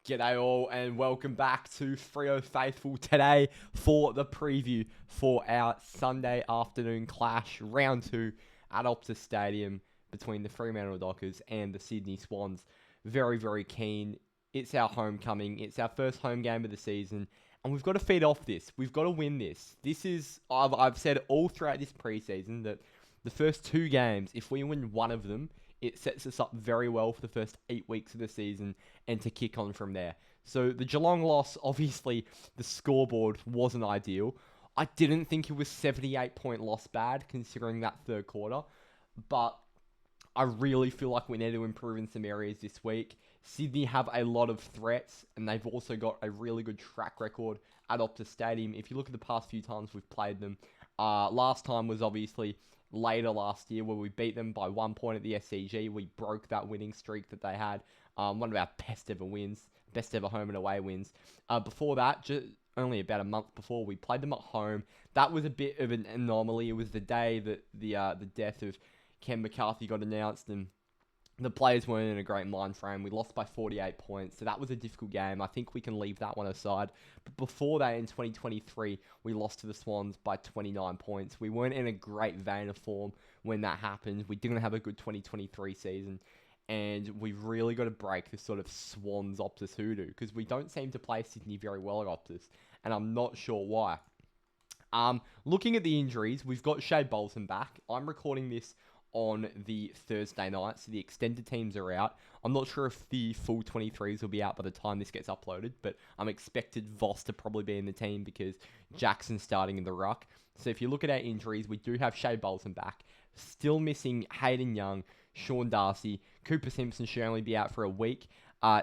G'day all and welcome back to Freo Faithful today for the preview for our Sunday afternoon clash, round 2 at Optus Stadium between the Fremantle Dockers and the Sydney Swans. Very, very keen. It's our homecoming. It's our first home game of the season and we've got to feed off this. We've got to win this. I've said all throughout this preseason that the first 2 games, if we win one of them, it sets us up very well for the first 8 weeks of the season and to kick on from there. So the Geelong loss, obviously, the scoreboard wasn't ideal. I didn't think it was 78-point loss bad, considering that third quarter. But I really feel like we need to improve in some areas this week. Sydney have a lot of threats, and they've also got a really good track record at Optus Stadium. If you look at the past few times we've played them, last time was obviously later last year where we beat them by 1 point at the SCG. We broke that winning streak that they had. One of our best ever wins, best ever home and away wins. Before that, just only about a month before, we played them at home. That was a bit of an anomaly. It was the day that the death of Ken McCarthy got announced, and the players weren't in a great mind frame. We lost by 48 points, so that was a difficult game. I think we can leave that one aside. But before that, in 2023, we lost to the Swans by 29 points. We weren't in a great vein of form when that happened. We didn't have a good 2023 season, and we've really got to break this sort of Swans Optus hoodoo, because we don't seem to play Sydney very well at Optus, and I'm not sure why. Looking at the injuries, we've got Shea Bolton back. I'm recording this on the Thursday night, so the extended teams are out. I'm not sure if the full 23s will be out by the time this gets uploaded, but I'm expected Voss to probably be in the team because Jackson's starting in the ruck. So if you look at our injuries, we do have Shea Bolton back. Still missing Hayden Young, Sean Darcy. Cooper Simpson should only be out for a week.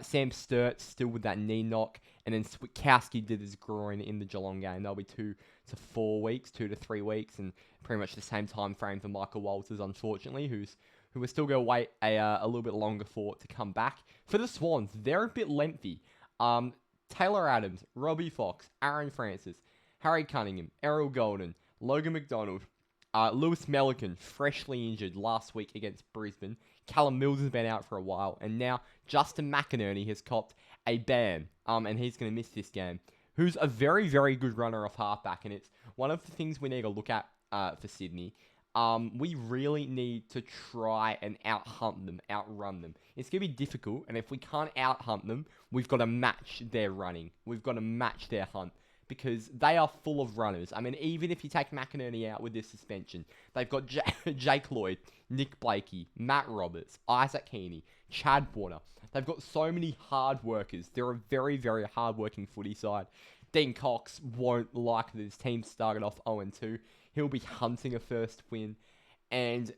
Sam Sturt still with that knee knock, and then Switkowski did his groin in the Geelong game. That'll be 2 to 4 weeks, 2 to 3 weeks, and pretty much the same time frame for Michael Walters, unfortunately, who we're still going to wait a little bit longer for to come back. For the Swans, they're a bit lengthy. Taylor Adams, Robbie Fox, Aaron Francis, Harry Cunningham, Errol Golden, Logan McDonald, Lewis Melican, freshly injured last week against Brisbane. Callum Mills has been out for a while, and now Justin McInerney has copped a ban, and he's going to miss this game. Who's a very, very good runner off halfback, and it's one of the things we need to look at for Sydney. We really need to try and out-hunt them, outrun them. It's going to be difficult, and if we can't out-hunt them, we've got to match their running. We've got to match their hunt, because they are full of runners. I mean, even if you take McInerney out with this suspension, they've got Jake Lloyd, Nick Blakey, Matt Roberts, Isaac Heaney, Chad Warner. They've got so many hard workers. They're a very, very hard-working footy side. Dean Cox won't like that his team started off 0-2. He'll be hunting a first win. And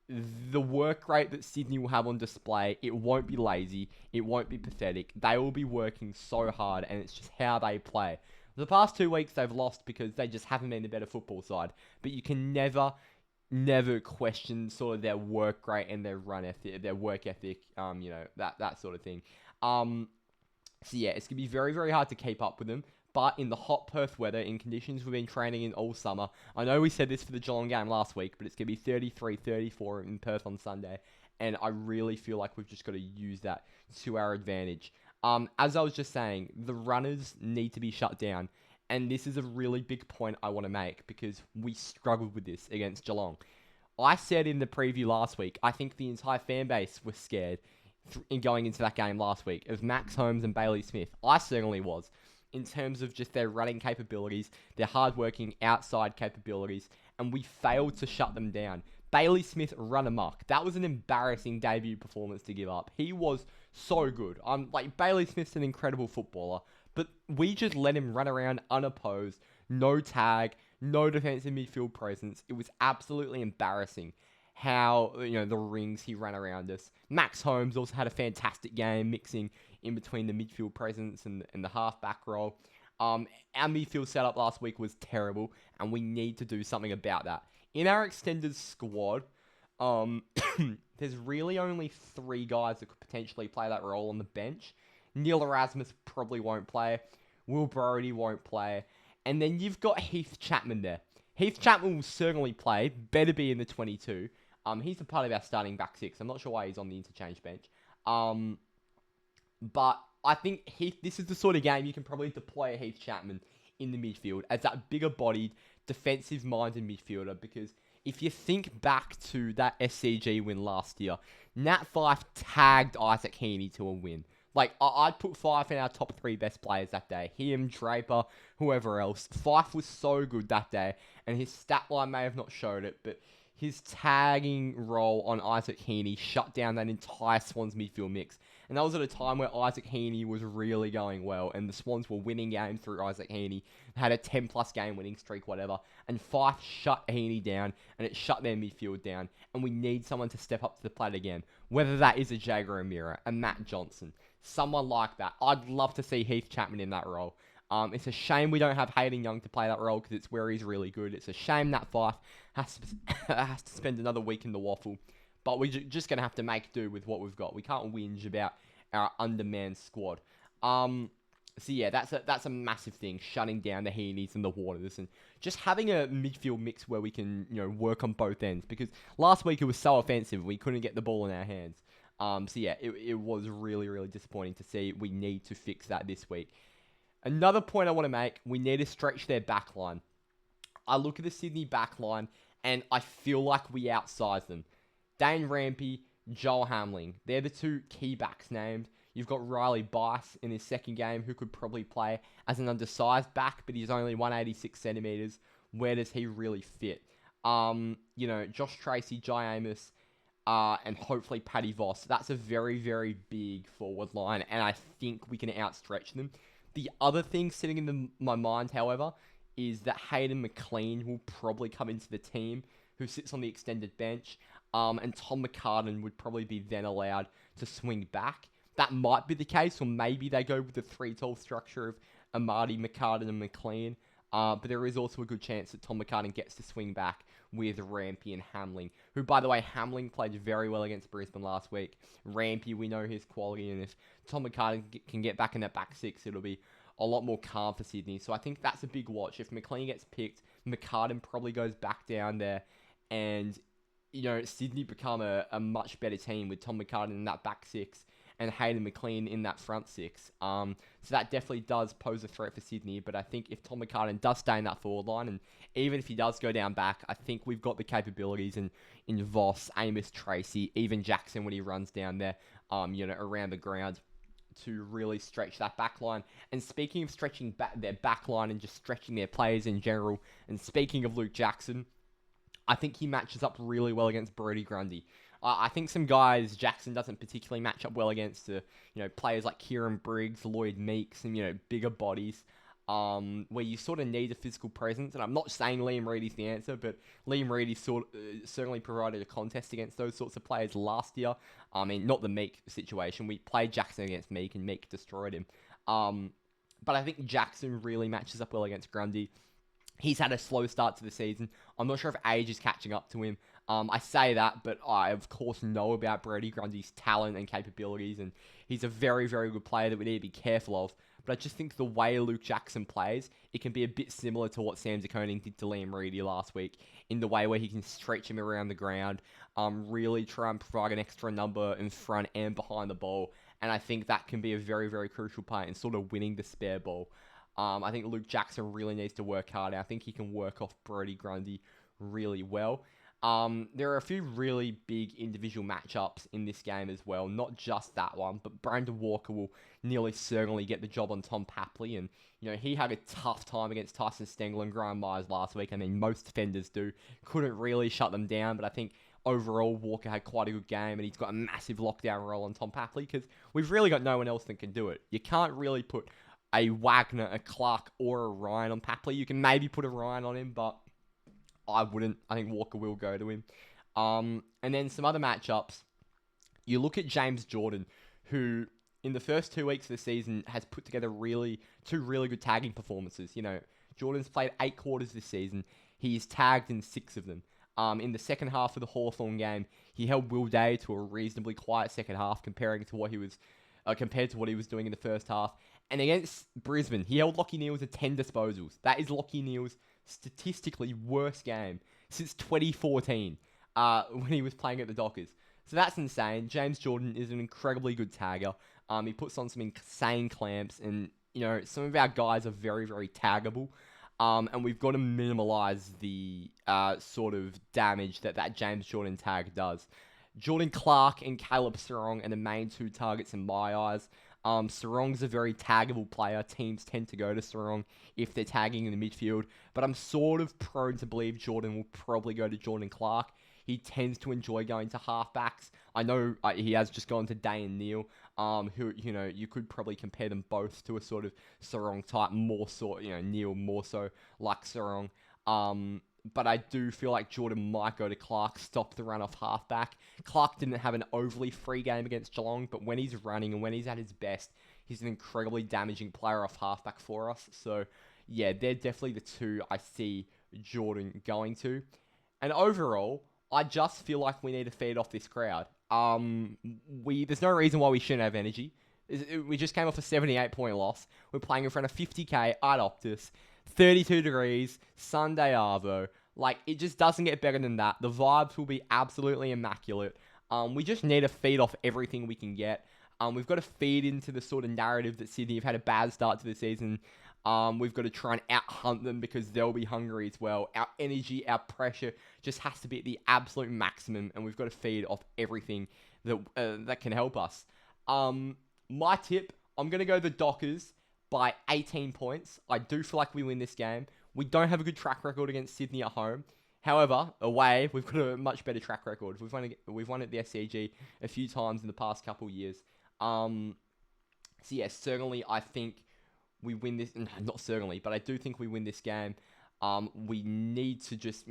the work rate that Sydney will have on display, it won't be lazy. It won't be pathetic. They will be working so hard, and it's just how they play. The past 2 weeks they've lost because they just haven't been the better football side. But you can never question sort of their work rate and their run ethic, their work ethic, that sort of thing. So yeah, it's going to be very, very hard to keep up with them. But in the hot Perth weather, in conditions we've been training in all summer, I know we said this for the Geelong game last week, but it's going to be 33, 34 in Perth on Sunday. And I really feel like we've just got to use that to our advantage. As I was just saying, the runners need to be shut down. And this is a really big point I want to make because we struggled with this against Geelong. I said in the preview last week, I think the entire fan base was scared in going into that game last week of Max Holmes and Bailey Smith. I certainly was, in terms of just their running capabilities, their hardworking outside capabilities, and we failed to shut them down. Bailey Smith run amok. That was an embarrassing debut performance to give up. He was so good. Bailey Smith's an incredible footballer, but we just let him run around unopposed, no tag, no defensive midfield presence. It was absolutely embarrassing how, the rings he ran around us. Max Holmes also had a fantastic game, mixing in between the midfield presence and the half-back role. Our midfield setup last week was terrible, and we need to do something about that. In our extended squad, there's really only 3 guys that could potentially play that role on the bench. Neil Erasmus probably won't play. Will Brodie won't play. And then you've got Heath Chapman there. Heath Chapman will certainly play. Better be in the 22. He's a part of our starting back 6. I'm not sure why he's on the interchange bench. But I think this is the sort of game you can probably deploy a Heath Chapman in the midfield as that bigger-bodied, defensive-minded midfielder, because if you think back to that SCG win last year, Nat Fyfe tagged Isaac Heaney to a win. Like, I'd put Fyfe in our top 3 best players that day. Him, Draper, whoever else. Fyfe was so good that day, and his stat line may have not showed it, but his tagging role on Isaac Heaney shut down that entire Swans midfield mix. And that was at a time where Isaac Heaney was really going well, and the Swans were winning games through Isaac Heaney, had a 10-plus game winning streak, whatever, and Fyfe shut Heaney down, and it shut their midfield down, and we need someone to step up to the plate again, whether that is a Jager O'Meara, a Matt Johnson, someone like that. I'd love to see Heath Chapman in that role. It's a shame we don't have Hayden Young to play that role because it's where he's really good. It's a shame that Fyfe has to spend another week in the waffle. But we're just going to have to make do with what we've got. We can't whinge about our undermanned squad. So yeah, that's a massive thing, shutting down the Heenies and the Waters and just having a midfield mix where we can, work on both ends. Because last week it was so offensive, we couldn't get the ball in our hands. So yeah, it was really, really disappointing to see. We need to fix that this week. Another point I want to make, we need to stretch their backline. I look at the Sydney backline, and I feel like we outsize them. Dane Rampy, Joel Hamling, they're the 2 key backs named. You've got Riley Bice in his second game, who could probably play as an undersized back, but he's only 186 centimetres. Where does he really fit? Josh Tracy, Jai Amos, and hopefully Paddy Voss. That's a very, very big forward line, and I think we can outstretch them. The other thing sitting in my mind, however, is that Hayden McLean will probably come into the team, who sits on the extended bench, and Tom McCartan would probably be then allowed to swing back. That might be the case, or maybe they go with the 3-tall structure of Amadi, McCartan, and McLean. But there is also a good chance that Tom McCartan gets to swing back with Rampy and Hamling, who, by the way, Hamling played very well against Brisbane last week. Rampy, we know his quality, and if Tom McCartan can get back in that back 6, it'll be a lot more calm for Sydney. So I think that's a big watch. If McLean gets picked, McCartan probably goes back down there, and Sydney become a much better team with Tom McCartan in that back 6 and Hayden McLean in that front 6. So that definitely does pose a threat for Sydney, but I think if Tom McCartan does stay in that forward line, and even if he does go down back, I think we've got the capabilities in Voss, Amos, Tracy, even Jackson when he runs down there, around the ground, to really stretch that back line. And speaking of stretching their back line and just stretching their players in general, and speaking of Luke Jackson, I think he matches up really well against Brodie Grundy. I think some guys Jackson doesn't particularly match up well against, players like Kieran Briggs, Lloyd Meeks, and, bigger bodies, where you sort of need a physical presence. And I'm not saying Liam Reedy's the answer, but Liam Reedy certainly provided a contest against those sorts of players last year. I mean, not the Meek situation. We played Jackson against Meek, and Meek destroyed him. But I think Jackson really matches up well against Grundy. He's had a slow start to the season. I'm not sure if age is catching up to him. I say that, but I, of course, know about Brodie Grundy's talent and capabilities, and he's a very, very good player that we need to be careful of. But I just think the way Luke Jackson plays, it can be a bit similar to what Sam Zakoning did to Liam Reedy last week, in the way where he can stretch him around the ground, really try and provide an extra number in front and behind the ball, and I think that can be a very, very crucial part in sort of winning the spare ball. I think Luke Jackson really needs to work hard. I think he can work off Brodie Grundy really well. There are a few really big individual matchups in this game as well. Not just that one, but Brandon Walker will nearly certainly get the job on Tom Papley. And, he had a tough time against Tyson Stengel and Graham Myers last week. I mean, most defenders do. Couldn't really shut them down, but I think overall Walker had quite a good game, and he's got a massive lockdown role on Tom Papley because we've really got no one else that can do it. You can't really put a Wagner, a Clark, or a Ryan on Papley. You can maybe put a Ryan on him, but I wouldn't. I think Walker will go to him. And then some other matchups. You look at James Jordan, who in the first 2 weeks of the season has put together two really good tagging performances. Jordan's played 8 quarters this season. He's tagged in 6 of them. In the second half of the Hawthorn game, he held Will Day to a reasonably quiet second half, compared to what he was doing in the first half. And against Brisbane, he held Lachie Neale to 10 disposals. That is Lachie Neale's statistically worst game since 2014, when he was playing at the Dockers. So that's insane. James Jordan is an incredibly good tagger. He puts on some insane clamps, and some of our guys are very, very taggable. And we've got to minimalise the sort of damage that James Jordan tag does. Jordan Clark and Caleb Sarong are the main two targets in my eyes. Sarong's a very taggable player. Teams tend to go to Sarong if they're tagging in the midfield. But I'm sort of prone to believe Jordan will probably go to Jordan Clark. He tends to enjoy going to halfbacks. I know he has just gone to Day and Neil, who, you could probably compare them both to a sort of Sarong type, more so, Neil more so like Sarong. But I do feel like Jordan might go to Clark, stop the run off halfback. Clark didn't have an overly free game against Geelong, but when he's running and when he's at his best, he's an incredibly damaging player off halfback for us. So, yeah, they're definitely the two I see Jordan going to. And overall, I just feel like we need to feed off this crowd. There's no reason why we shouldn't have energy. We just came off a 78-point loss. We're playing in front of 50k at Optus. 32 degrees, Sunday Arvo. Like, it just doesn't get better than that. The vibes will be absolutely immaculate. We just need to feed off everything we can get. We've got to feed into the sort of narrative that Sydney have had a bad start to the season. We've got to try and out-hunt them because they'll be hungry as well. Our energy, our pressure just has to be at the absolute maximum, and we've got to feed off everything that can help us. My tip, I'm going to go the Dockers by 18 points. I do feel like we win this game. We don't have a good track record against Sydney at home. However, away, we've got a much better track record. We've won at the SCG a few times in the past couple of years. So yeah, certainly I think we win this. Not certainly, but I do think we win this game. We need to just,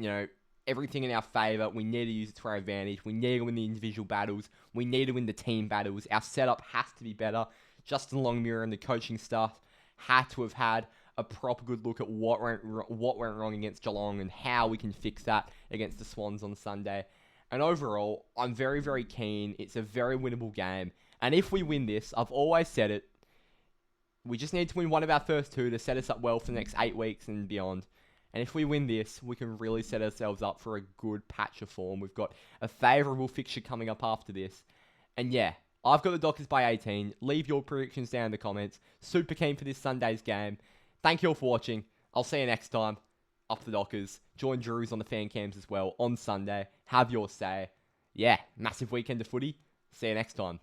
everything in our favour. We need to use it to our advantage. We need to win the individual battles. We need to win the team battles. Our setup has to be better. Justin Longmuir and the coaching staff had to have had a proper good look at what went wrong against Geelong and how we can fix that against the Swans on Sunday. And overall, I'm very, very keen. It's a very winnable game. And if we win this, I've always said it, we just need to win one of our first two to set us up well for the next 8 weeks and beyond. And if we win this, we can really set ourselves up for a good patch of form. We've got a favourable fixture coming up after this. And yeah, I've got the Dockers by 18. Leave your predictions down in the comments. Super keen for this Sunday's game. Thank you all for watching. I'll see you next time. Up the Dockers. Join Drews on the fan cams as well on Sunday. Have your say. Yeah, massive weekend of footy. See you next time.